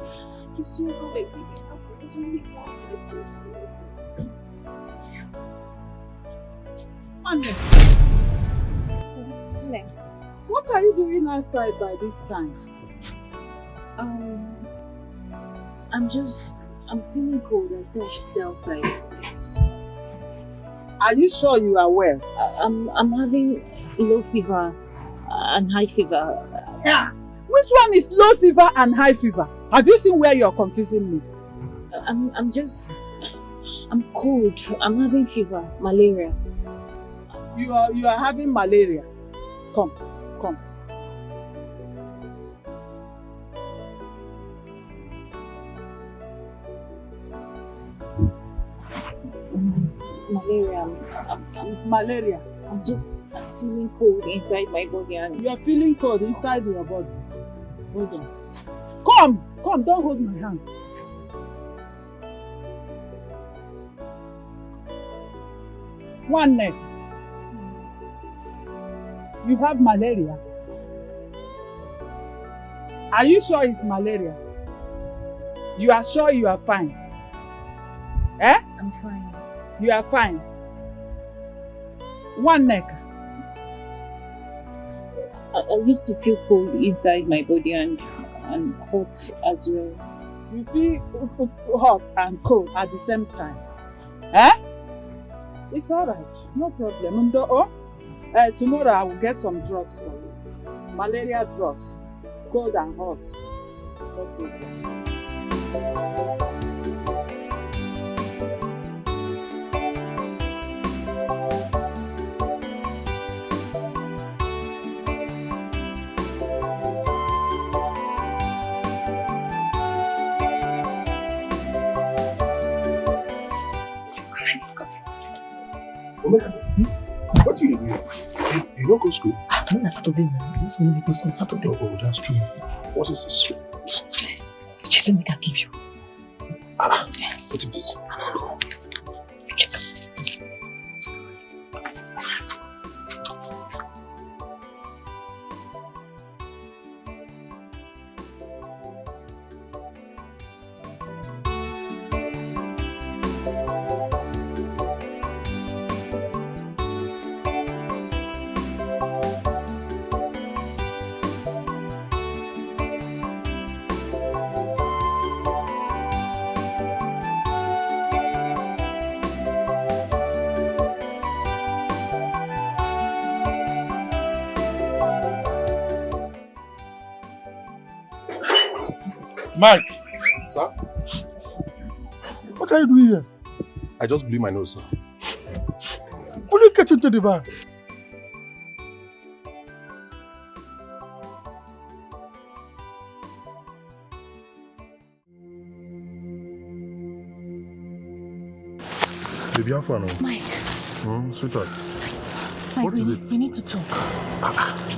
You saw how everything happened. It was only once.
Anne, what are you doing outside by this time?
I'm feeling cold. I said I should stay outside. So,
are you sure you are well?
I'm having low fever and high fever.
Yeah. Which one is low fever and high fever? Have you seen where you're confusing me?
I'm cold. I'm having fever, malaria.
You are having malaria. Come.
It's malaria.
It's malaria.
I'm feeling cold inside my body. And
you are feeling cold inside your body. Hold on. Come, don't hold my hand. One neck. You have malaria. Are you sure it's malaria? You are sure you are fine? Eh?
I'm fine.
You are fine. One neck.
I used to feel cold inside my body and hot as well.
You feel hot and cold at the same time? Eh? It's alright. No problem. Tomorrow I will get some drugs for you. Malaria drugs. Cold and hot. No problem.
What do you do? You don't go to school?
Today is Saturday now. This morning we go on Saturday.
Oh, that's true. What is this?
She said we can give you.
What is this?
Mike,
Sir?
what are you doing here?
I just blew my nose, sir.
Will you get into the van?
Baby, how far now?
Mike,
Sweetheart.
Mike,
What is it?
we need to talk.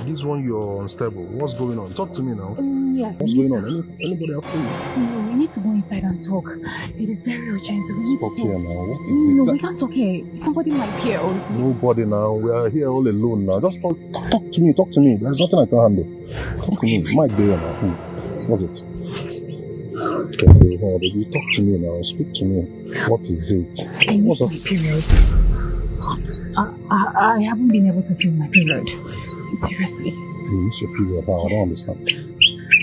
This one you're unstable. What's going on? Talk to me now.
Yes,
What's
we need
going
to.
on? Anybody after you?
No, we need to go inside and talk. It is very urgent. We need
Talk
to
here
talk.
now. What is
No,
it?
we can't talk here. Somebody might hear us.
Nobody now. We are here all alone now. Just talk to me. Talk to me. There's nothing I can handle. Talk to me. Mike there now. What's it? Okay, baby. Talk to me now. Speak to me. What is it?
I miss
What's
my
up?
period. I haven't been able to see my period. Seriously.
You miss your period. I don't understand.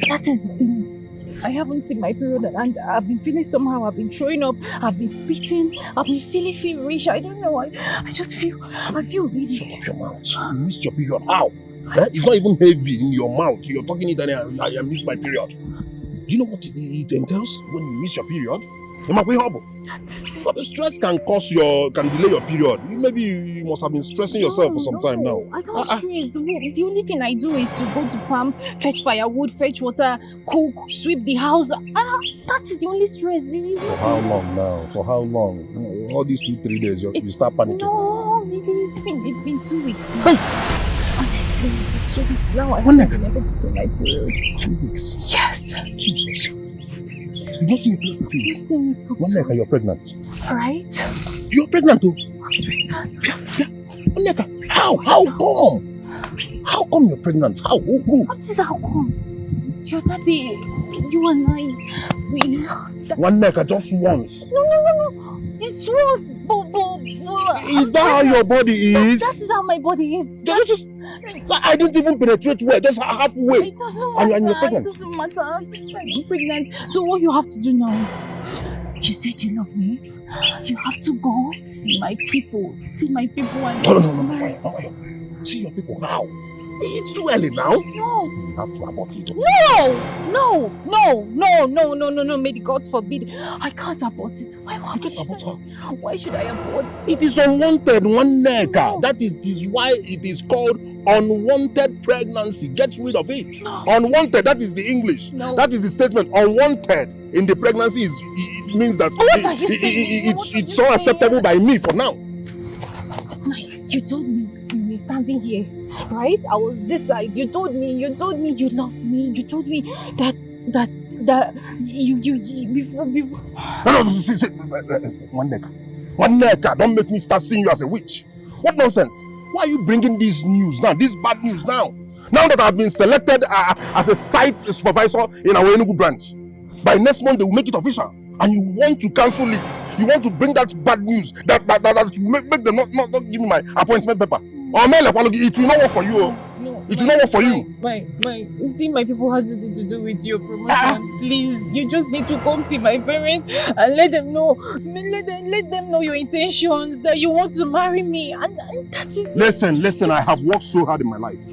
That is the thing. I haven't seen my period and I've been feeling somehow. I've been throwing up. I've been spitting. I've been feeling feverish. I don't know. I just feel really.
Shut up your mouth. You missed your period. How? It's not even heavy in your mouth. You're talking it and I missed my period. Do you know what it entails when you miss your period? It might be horrible. But the stress can delay your period. Maybe you must have been stressing yourself for some time now.
I don't stress. The only thing I do is to go to farm, fetch firewood, fetch water, cook, sweep the house. That is the only stress.
For how long now? For how long? All these 2-3 days, you start panicking.
No, it's been 2 weeks now. Honestly, for 2 weeks now, I haven't been able to see my period.
2 weeks?
Yes.
Jesus. You've not seen your period for 2 weeks?
Seen it for 2
One you're pregnant.
Right?
You're pregnant too?
I'm pregnant.
How? How come? How come you're pregnant? How? Who?
What is how come? You're not the... You and I... We...
One neck just once.
No. It's was.
Is that how your body is?
That is how my body is.
I didn't even penetrate well, just halfway.
It doesn't matter.
And you're pregnant.
It doesn't matter. I'm pregnant. So what you have to do now is, you said you love me. You have to go see my people. See my people and...
No. See your people now. It's too early now.
No.
You have to abort it.
No. May the gods forbid. I can't abort it. Why should I abort it?
It is unwanted, one neck. No. That is why it is called unwanted pregnancy. Get rid of it.
No.
Unwanted, that is the English.
No.
That is the statement. Unwanted in the pregnancy it means that
what are you saying?
It's so acceptable by me for now.
You told me you were standing here, right? I was this side. You told me you loved me. You told me that you before.
No, see, one neck. Don't make me start seeing you as a witch. What nonsense? Why are you bringing this news now? This bad news now? Now that I've been selected as a site supervisor in our Enugu branch, by next month they will make it official. And you want to cancel it. You want to bring that bad news that will make them not give me my appointment paper. Or it will not work for you.
No,
it will not work for you.
My, see, my people has nothing to do with your promotion. Please, you just need to come see my parents and let them know. Let them know your intentions, that you want to marry me, and that is.
Listen. I have worked so hard in my life.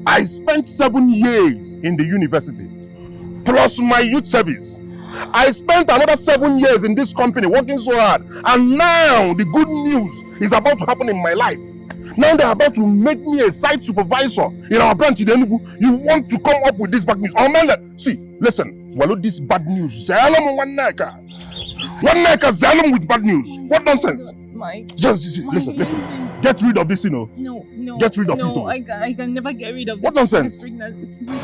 I spent 7 years in the university, plus my youth service. I spent another 7 years in this company working so hard, and now the good news is about to happen in my life. Now they're about to make me a site supervisor in our branch in Enugu. You want to come up with this bad news? Oh man, see, listen. Well, this bad news. One neck with bad news. What nonsense?
Mike.
Just listen. Get rid of this,
No.
Get rid of it.
No, I can never get rid of
What
this
nonsense?
pregnancy. Mike,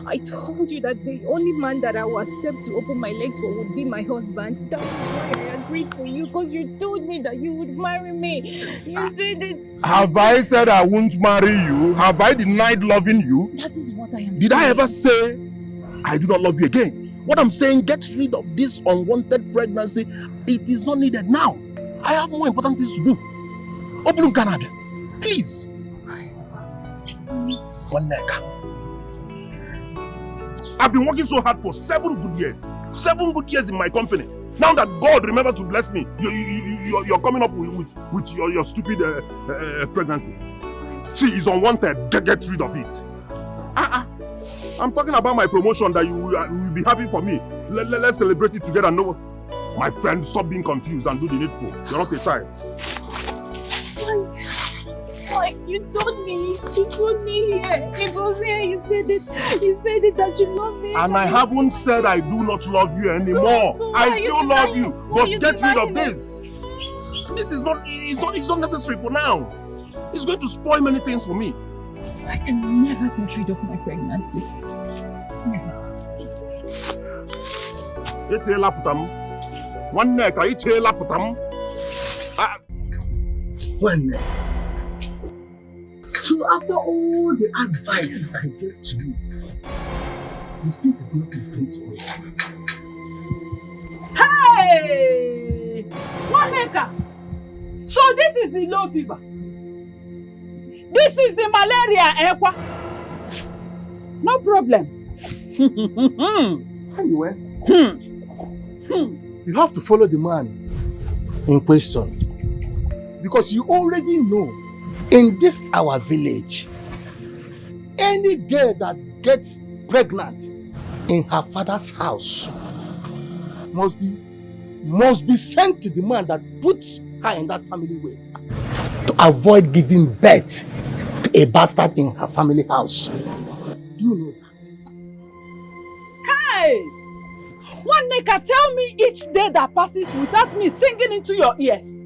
I told you that the only man that I will accept to open my legs for would be my husband. That was why I agreed for you, because you told me that you would marry me. You said it.
Have I said I won't marry you? Have I denied loving you?
That is what I am saying.
Did I ever say I do not love you again? What I'm saying, get rid of this unwanted pregnancy. It is not needed now. I have more important things to do. Open Canada, please. One neck. I've been working so hard for 7 good years. 7 good years in my company. Now that God remembered to bless me, you're coming up with your stupid pregnancy. See, it's unwanted. Get rid of it. I'm talking about my promotion that you will be happy for me. Let's celebrate it together. No, my friend, stop being confused and do the needful. You're not a child.
Like you told me here. It was here. You said it that you love me.
And I haven't said I do not love you anymore.
So
I still love you, but get rid of
it?
this. This is not. It's not necessary for now. It's going to spoil many things for me.
I can never get rid of my pregnancy. Never.
Itela putam. One neck, itela putam.
One neck. So after all the advice I gave to you, you still did not listen to me.
Hey! One acre. So this is the low fever. This is the malaria, Ekwa. No problem.
Anyway, you have to follow the man in question. Because you already know, in this our village, any girl that gets pregnant in her father's house must be sent to the man that puts her in that family way to avoid giving birth to a bastard in her family house. You know that.
Hey! One nigga tell me each day that passes without me singing into your ears.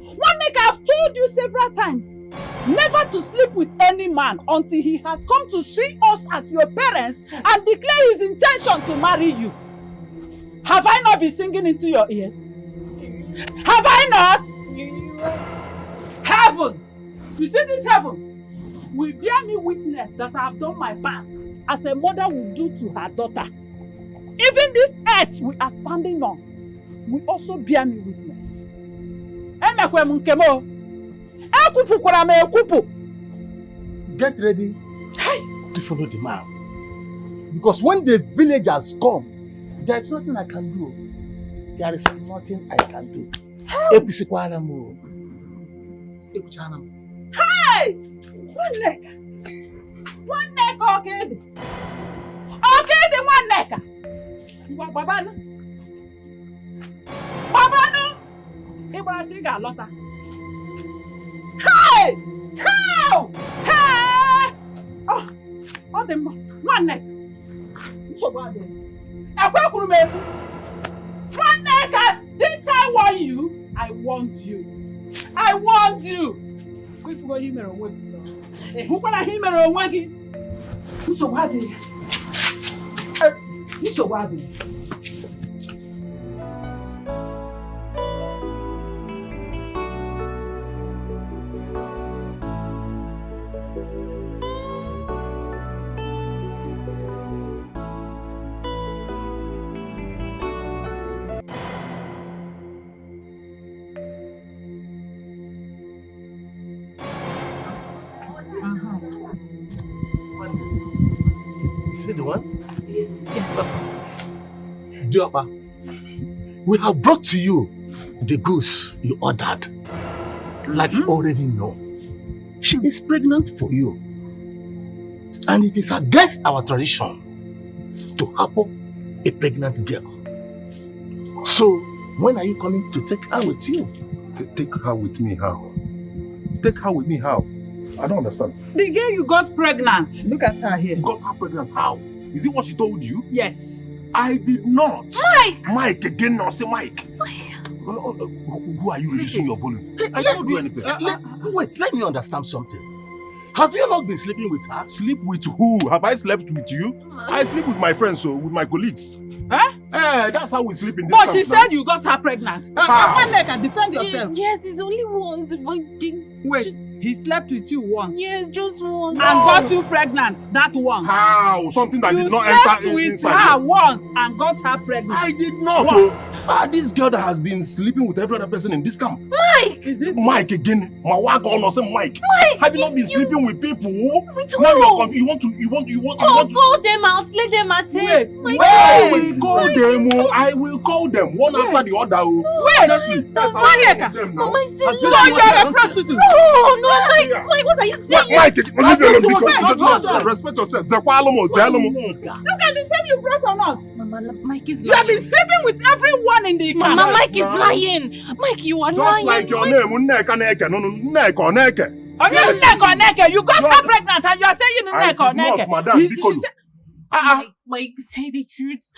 One nigga, I've told you several times never to sleep with any man until he has come to see us as your parents and declare his intention to marry you. Have I not been singing into your ears? Have I not? Heaven! You see this heaven? Will bear me witness that I have done my part as a mother will do to her daughter. Even this earth we are standing on will also bear me witness. Get
ready to follow the man. Because when the villagers come, there is nothing I can do. There is nothing I can do.
Hey! One neck, okay. Okay, the one neck. You are Babano. Babano. Hey! How? Hey! Oh, the one neck. So bad. One neck. Didn't I want you? I want you. I want you. Who can I hear me away? Who's so bad? Who's so bad?
Is it the one?
Yes, Papa.
Diopa, we have brought to you the goose you ordered. Like you already know. She is pregnant for you. And it is against our tradition to harbour a pregnant girl. So, when are you coming to take her with you?
Take her with me how? Take her with me how? I don't understand.
The girl you got pregnant. Look at her here.
You got her pregnant how? Is it what she told you?
Yes.
I did not.
Mike!
Mike again, now say Mike.
Who are you reducing your volume? I don't do anything. Wait, let me understand something. Have you not been sleeping with her?
Sleep with who? Have I slept with you? I sleep with my friends, so with my colleagues.
Huh?
That's how we sleep in this
But
camp
she
now.
said you got her pregnant. One leg and defend yourself.
Yes, it's only once.
Wait, he slept with you once?
Yes, just once.
And got you pregnant that once?
How? Something that
you
did not
slept
enter
with
inside
her
you.
once and got her pregnant.
I did not. This girl that has been sleeping with every other person in this camp.
Mike!
Is it
Mike again? My wife or say Mike.
Mike!
Have you not been sleeping with people?
With
now
who?
you want to
Call them out. Let them attest.
I will call them. I will call them one after the other. Honestly, that's how I
Monica!
them now.
Mama,
So you're a prostitute?
No, Mike, what are you saying?
Mike, leave me alone because respect yourself. Zekwalomo, Zelomo.
Look at the shame you brought on us.
Mama, Mike is
You have
lying.
been sleeping with everyone in the camp.
Mama, Mike is lying. Mike, you are
Just
lying.
like your name, Nneka Neke. No, Nneka or Neke.
Oh, you neck or neck. You got her pregnant and you are saying
I
neck or
did not,
neck.
madam. Bikolo.
Mike, say the truth.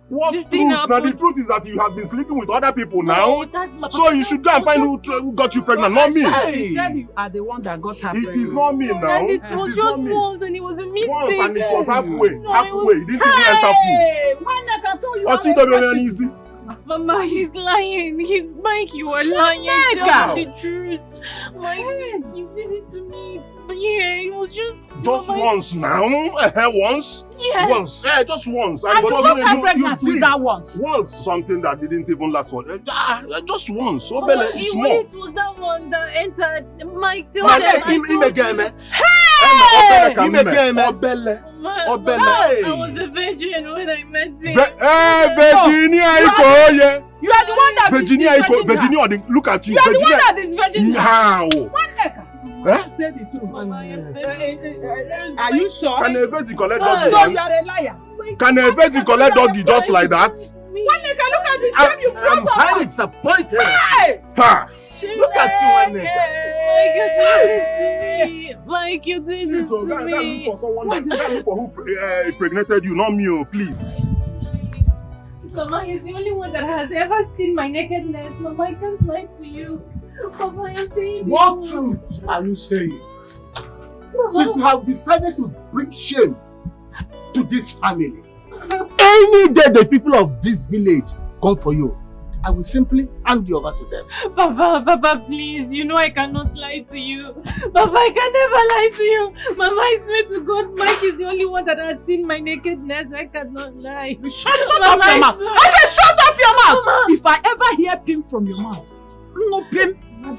What
This
truth?
thing
Now the
happened.
truth is that you have been sleeping with other people now.
That's my
So you should go and find who got you pregnant, not me.
She said you are the one that got her pregnant.
It is not me now.
And it
It
was
is
just
not me.
once and it was a mistake.
Once and it was halfway.
No,
Halfway. It didn't even enter full.
Hey, one neck and so you are
Ochidobian easy.
Mama, he's lying. Mike, you are lying. Tell me the truth. Mike, you did it to me. But yeah, it was just Mama,
Once now. Once.
Yes.
Once. Just once.
And you got her pregnant with
did.
that once.
Once something that didn't even last for just once. So
Mama,
Bele,
it
small.
was that one that entered. Mike, tell
Man,
them I
him
told
again,
you.
man.
Obele
Him again, man.
Obele.
Mama,
Obele.
I was a virgin when I met him.
Virginia Iko, yeah.
You are the one that
Virginia
is
Iko, Virginia, look at you.
You are the one
Virginia.
that is virgin.
How?
One neck. Say the truth. Are you sure?
Can a virgin collect doggy?
So you are a liar.
Can a virgin collect doggy just like that?
One neck, look at the shame you brought
I'm
on
highly
us.
disappointed.
Hey!
Ha!
Look at you, one nigga.
Mike, you did this
So
to
that look
me.
for someone that look for who impregnated you, not me, please.
Mama, he's the only one that has ever seen my nakedness. Mama, I can't lie to you. Mama, I'm saying
What
this.
truth are you saying? Since you have decided to bring shame to this family, any day the people of this village come for you, I will simply hand you over to them.
Papa, please. You know I cannot lie to you. Papa, I can never lie to you. Mama, I swear to God, Mike is the only one that has seen my nakedness. I cannot lie.
Shut up your mouth. I said shut up your mouth. Mama. If I ever hear pim from your mouth, no pim. No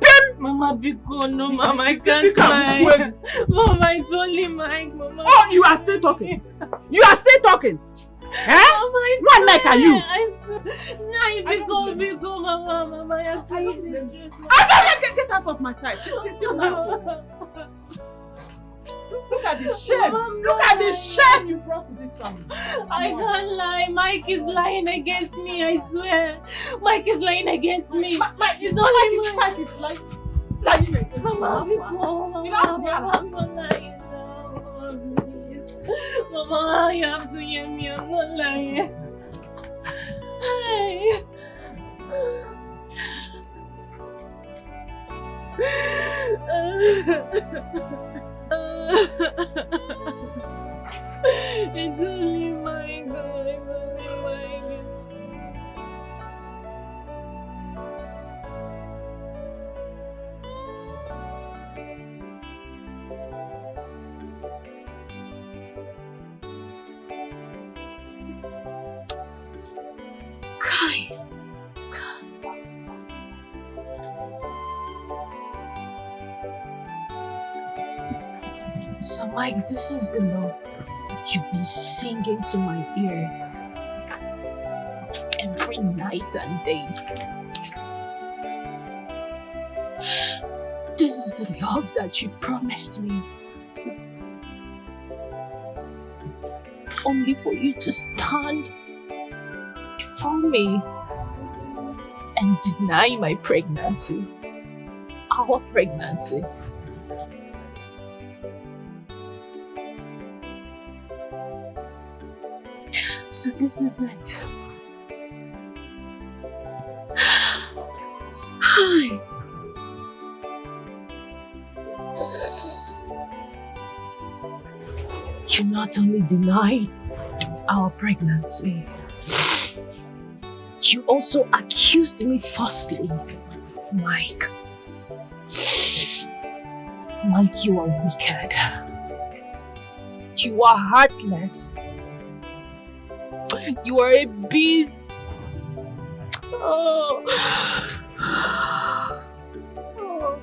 pim.
Mama, Biko, no, Mama, I can't lie. Mama, it's only Mike, Mama.
Oh, you are still talking. You are still talking. Eh? What neck are you?
Biko, Mama, I have to eat the juice.
Get out of my sight. Look at the shame. Look at the shame you brought to this family.
I can't lie. Mike is lying against me, I swear. Mike is lying against me. Mike is lying.
Mike is lying. Lying against
Mama,
me.
I'm not lying. Mama, you have to hear me. I'm not lying. Hey. It's only my God. It's only my God. Kai.
So, Mike, this is the love you've been singing to my ear every night and day. This is the love that you promised me. Only for you to stand before me and deny my pregnancy. Our pregnancy. So this is it. You not only denied our pregnancy, you also accused me falsely. Mike. Mike, you are wicked. You are heartless. You are a beast. Oh. Oh.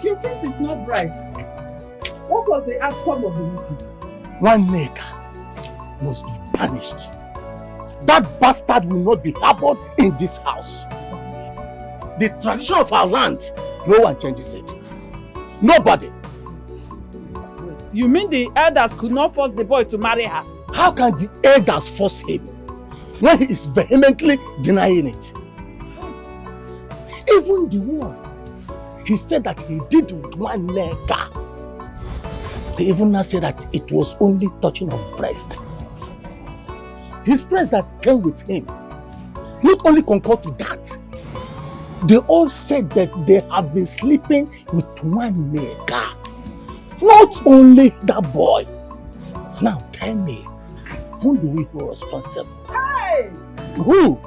Your face is not bright. What was the outcome of the meeting?
One nigger must be punished. That bastard will not be harbored in this house. The tradition of our land, no one changes it. Nobody.
You mean the elders could not force the boy to marry her?
How can the elders force him when he is vehemently denying it? Even the one he said that he did with one nigger. He even now said that it was only touching of breast. His friends that came with him not only concurred to that, they all said that they have been sleeping with one nigger. Not only that boy. Now tell me, who do we hold responsible?
Hey!
Who?